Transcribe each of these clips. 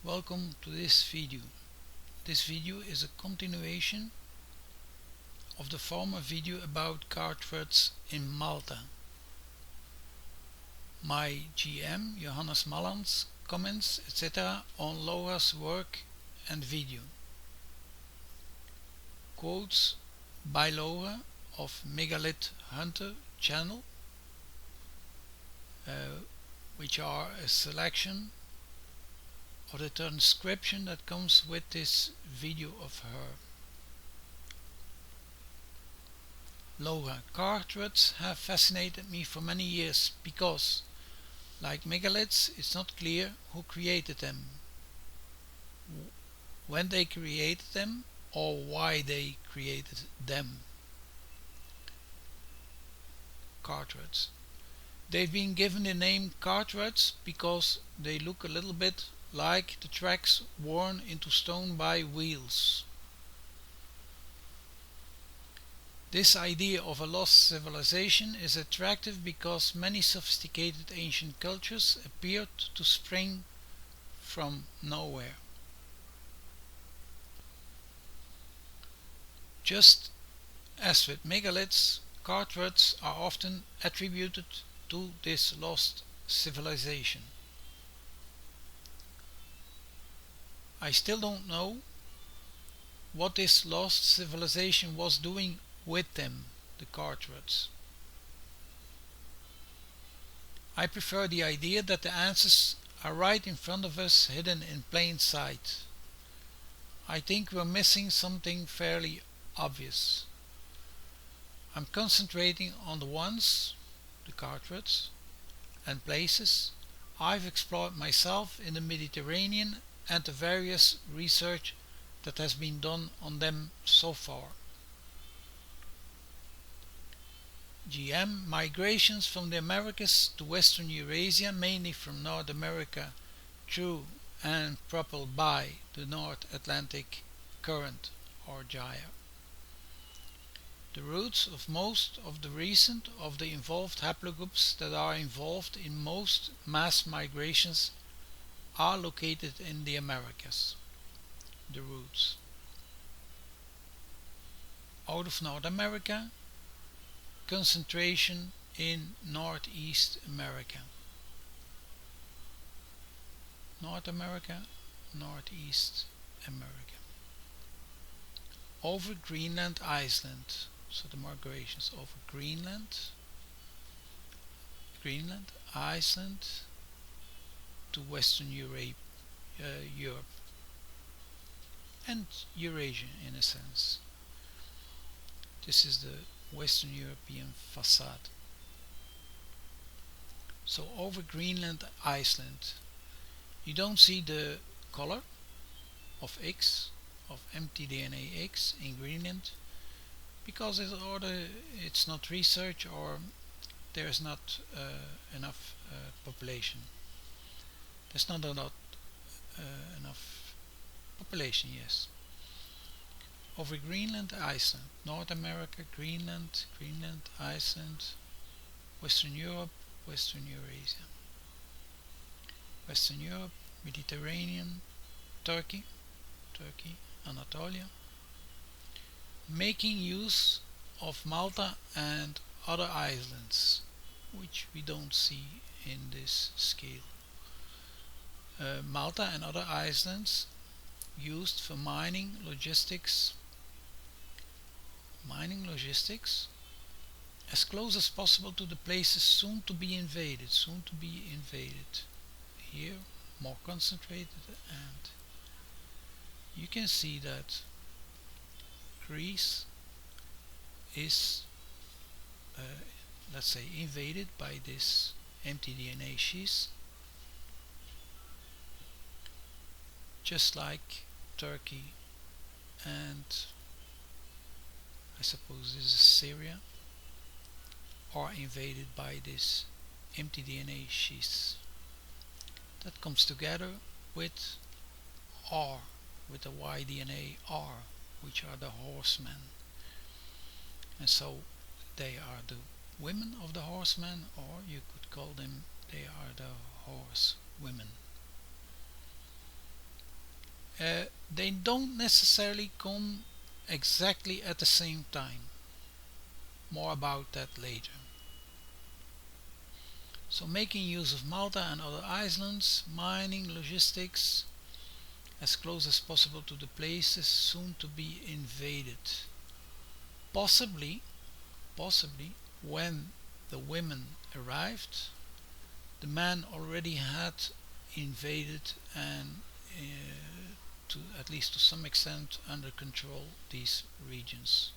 Welcome to this video. This video is a continuation of the former video about cartwrights in Malta. My GM Johannes Mallants comments etc. on Laura's work and video. Quotes by Laura of MegalithHunter channel, which are a selection of the transcription that comes with this video of her. Laura, cartwrights have fascinated me for many years because, like megaliths, it's not clear who created them, when they created them, or why they created them. Cartwrights. They've been given the name cartwrights because they look a little bit like the tracks worn into stone by wheels. This idea of a lost civilization is attractive because many sophisticated ancient cultures appeared to spring from nowhere. Just as with megaliths, cartwrights are often attributed to this lost civilization. I still don't know what this lost civilization was doing with them, the cartwrights. I prefer the idea that the answers are right in front of us, hidden in plain sight. I think we're missing something fairly obvious. I'm concentrating on the ones, the cartwrights, and places I've explored myself in the Mediterranean and the various research that has been done on them so far. GM migrations from the Americas to Western Eurasia, mainly from North America through and propelled by the North Atlantic current or gyre. The roots of most of the recent of the involved haplogroups that are involved in most mass migrations are located in the Americas. The roots. Out of North America, concentration in Northeast America. North America, Northeast America. Over Greenland, Iceland. So the migrations over Greenland, Iceland to Western Europe and Eurasia in a sense. This is the Western European facade. So over Greenland, Iceland, you don't see the color of X, of mtdna X in Greenland, because it's not research or there's not enough population. There's not enough population, yes. Over Greenland, Iceland, North America, Greenland, Iceland, Western Europe, Western Eurasia. Western Europe, Mediterranean, Turkey, Anatolia. Making use of Malta and other islands, which we don't see in this scale. Malta and other islands used for mining logistics as close as possible to the places soon to be invaded. Here more concentrated, and you can see that Greece is let's say invaded by this mtdna schist, just like Turkey and I suppose this is Syria are invaded by this mtdna schist that comes together with R, with the y-DNA R, which are the horsemen, and so they are the women of the horsemen, or you could call them they are the horse women. they don't necessarily come exactly at the same time. More about that later. So making use of Malta and other islands, mining, logistics, as close as possible to the places soon to be invaded. Possibly when the women arrived, the man already had invaded and to at least to some extent under control these regions.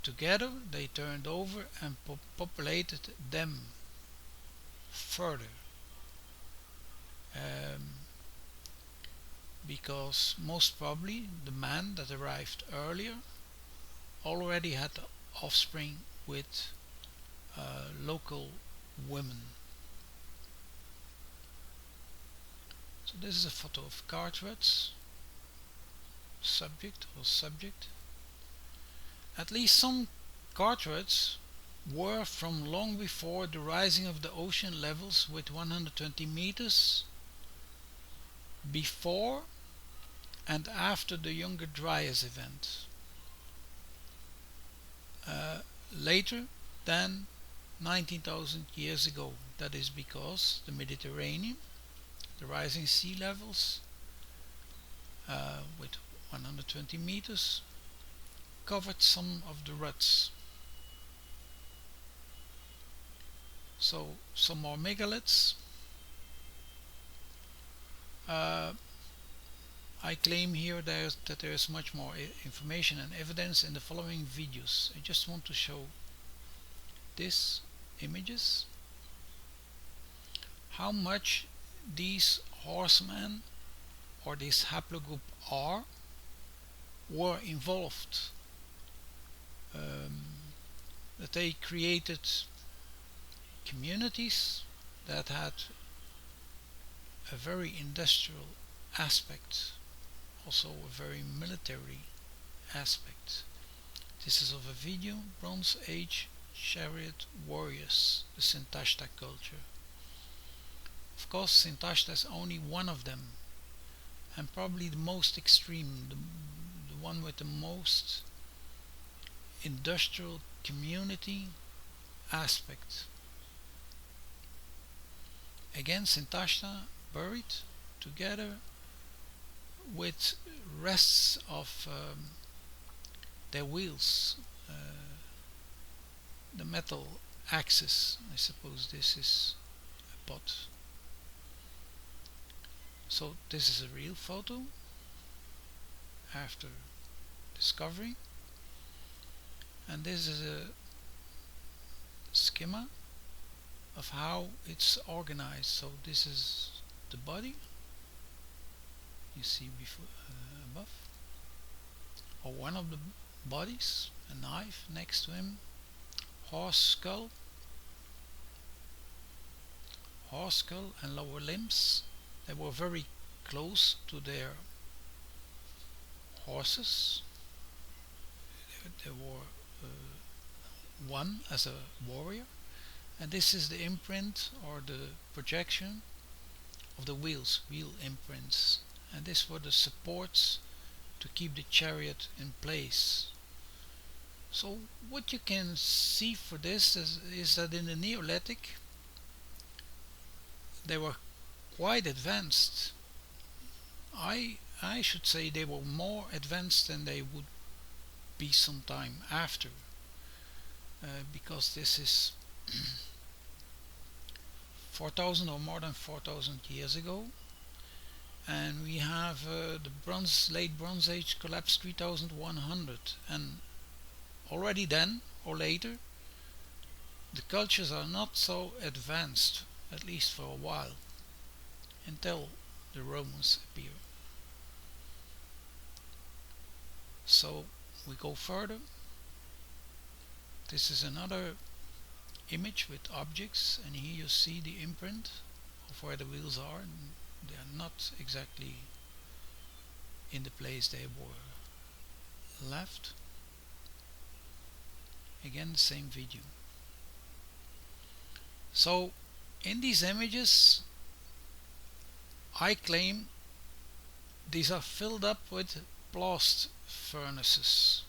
Together they turned over and populated them further, because most probably the man that arrived earlier already had offspring with local women. So this is a photo of Ruts, subject. At least some Ruts were from long before the rising of the ocean levels with 120 meters, before and after the Younger Dryas event. Later than 19,000 years ago. That is because the Mediterranean, the rising sea levels with 120 meters covered some of the ruts. So some more megaliths. I claim here that there is much more information and evidence in the following videos. I just want to show these images, how much these horsemen or this haplogroup R were involved, that they created communities that had a very industrial aspect, also a very military aspect. This is of a video, Bronze Age chariot warriors, the Sintashta culture. Of course, Sintashta is only one of them, and probably the most extreme, the one with the most industrial community aspect. Again, Sintashta buried together with rests of their wheels, the metal axis. I suppose this is a pot. So this is a real photo after discovery, and this is a schema of how it's organized. So this is the body you see before, above, or one of the bodies, a knife next to him, horse skull and lower limbs. They were very close to their horses. They were one as a warrior, and this is the imprint or the projection of the wheels, wheel imprints, and these were the supports to keep the chariot in place. So what you can see for this is that in the Neolithic they were quite advanced. I should say they were more advanced than they would be some time after, because this is 4,000 or more than 4,000 years ago, and we have the late Bronze Age collapsed 3,100, and already then or later the cultures are not so advanced, at least for a while, until the Romans appear. So we go further. This is another image with objects, and here you see the imprint of where the wheels are, and they are not exactly in the place they were left. Again, the same video. So in these images I claim These are filled up with blast furnaces,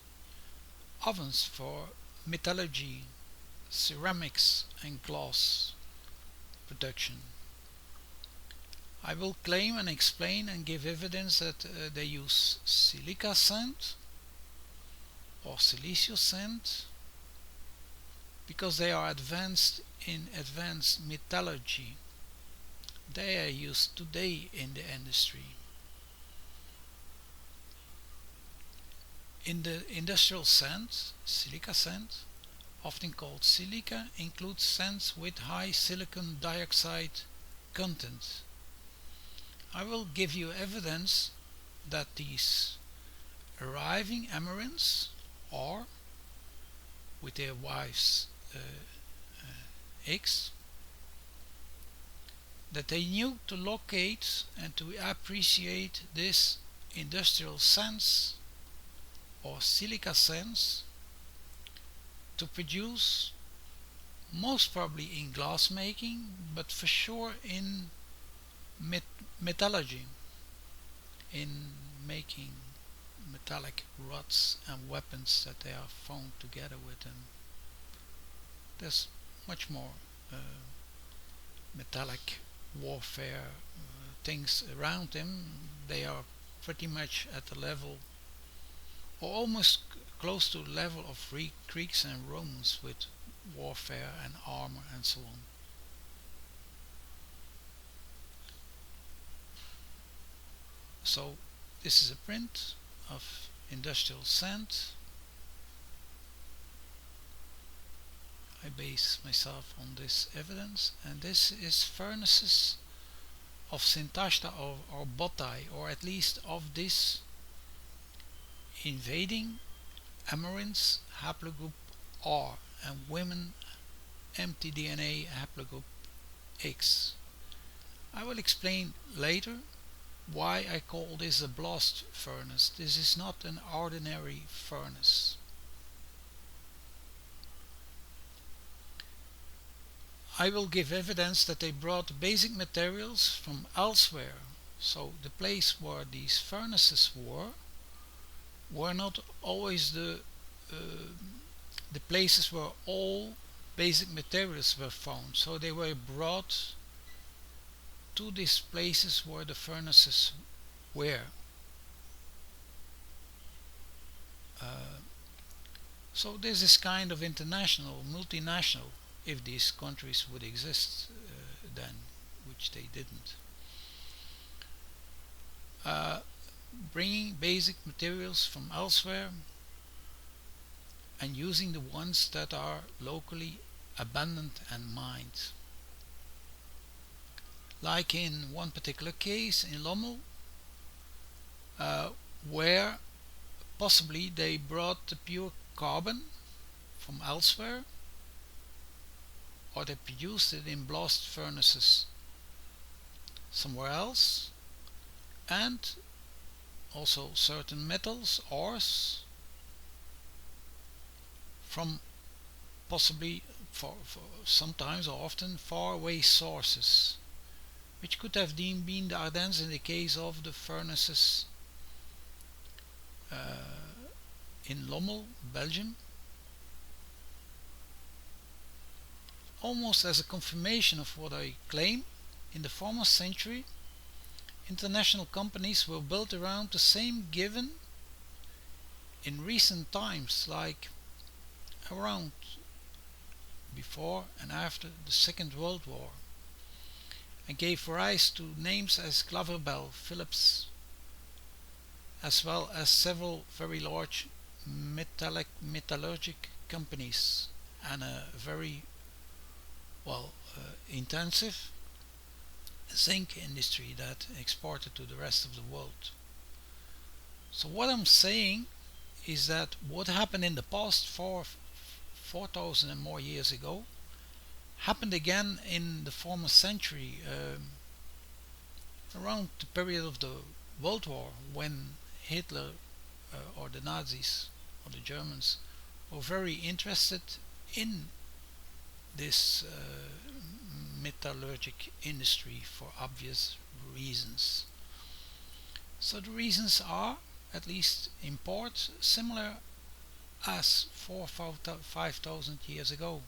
ovens for metallurgy, ceramics and glass production. I will claim and explain and give evidence that they use silica sand or silicio sand because they are advanced in advanced metallurgy. They are used today in the industry. In the industrial sand, silica sand, often called silica, includes sands with high silicon dioxide content. I will give you evidence that these arriving Amerinds, or with their wives eggs, that they knew to locate and to appreciate this industrial sands or silica sands to produce, most probably in glass making, but for sure in metallurgy, in making metallic rods and weapons that they are found together with, and there's much more metallic warfare things around them. They are pretty much at the level, or almost close to the level of Greeks and Romans with warfare and armor and so on. So this is a print of industrial sand. I base myself on this evidence, and this is furnaces of Sintashta or Botai, or at least of this invading Amerinds haplogroup R and women mtdna haplogroup X. I will explain later why I call this a blast furnace. This is not an ordinary furnace. I will give evidence that they brought basic materials from elsewhere. So the place where these furnaces were not always the places where all basic materials were found. So they were brought to these places where the furnaces were. So this is kind of international, multinational, if these countries would exist then, which they didn't. Bringing basic materials from elsewhere and using the ones that are locally abundant and mined. Like in one particular case in Lommel, where possibly they brought the pure carbon from elsewhere, or they produced it in blast furnaces somewhere else, and also certain metals, ores, from possibly for sometimes or often far away sources, which could have been the Ardennes in the case of the furnaces in Lommel, Belgium. Almost as a confirmation of what I claim, in the former century, international companies were built around the same given in recent times, like around before and after the Second World War, and gave rise to names as Claverbell, Philips, as well as several very large metallurgic companies and a very intensive zinc industry that exported to the rest of the world. So what I'm saying is that what happened in the past 4,000 and more years ago happened again in the former century, around the period of the World War, when Hitler or the Nazis or the Germans were very interested in this metallurgic industry for obvious reasons. So the reasons are, at least in part, similar as 4,000-5,000 years ago,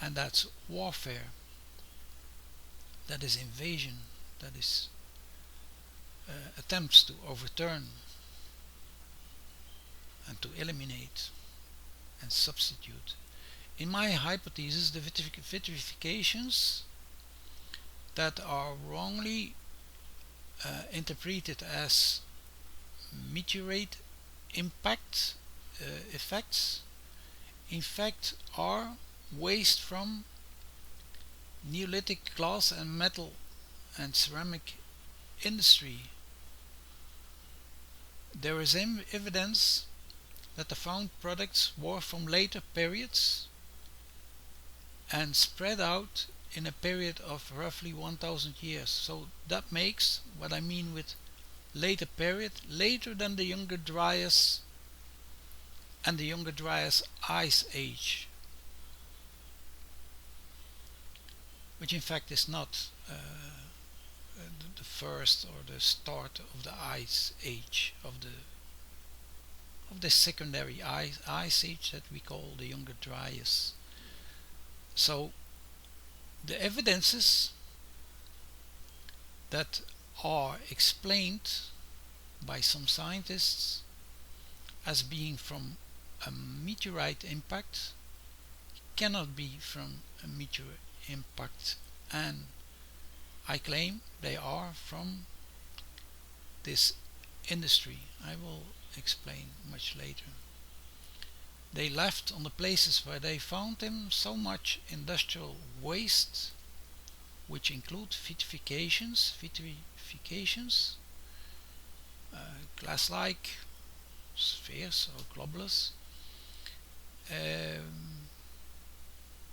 and that's warfare, that is invasion, that is attempts to overturn and to eliminate and substitute. In my hypothesis, the vitrifications that are wrongly interpreted as meteorite impact effects in fact are waste from Neolithic glass and metal and ceramic industry. There is evidence that the found products were from later periods and spread out in a period of roughly 1000 years. So that makes what I mean with later period, later than the Younger Dryas and the Younger Dryas Ice Age, which in fact is not the first or the start of the Ice Age, of the secondary ice age that we call the Younger Dryas. So the evidences that are explained by some scientists as being from a meteorite impact cannot be from a meteor impact, and I claim they are from this industry. I will explain much later. They left on the places where they found them so much industrial waste, which include vitrifications, glass-like spheres or globulus,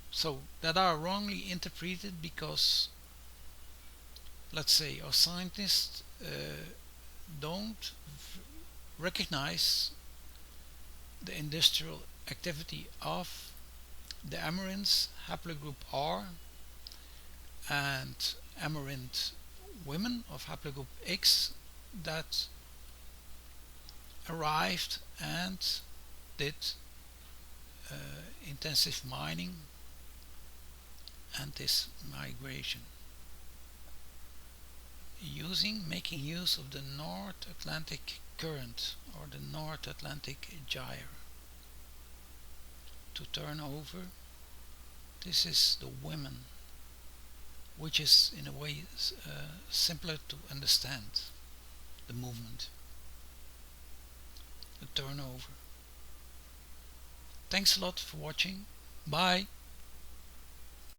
so that are wrongly interpreted because, let's say, our scientists don't recognize the industrial activity of the Amerinds, haplogroup R, and Amerind women of haplogroup X that arrived and did intensive mining and this migration, making use of the North Atlantic current or the North Atlantic gyre to turn over. This is the women, which is in a way simpler to understand the movement, the turnover. Thanks a lot for watching. Bye.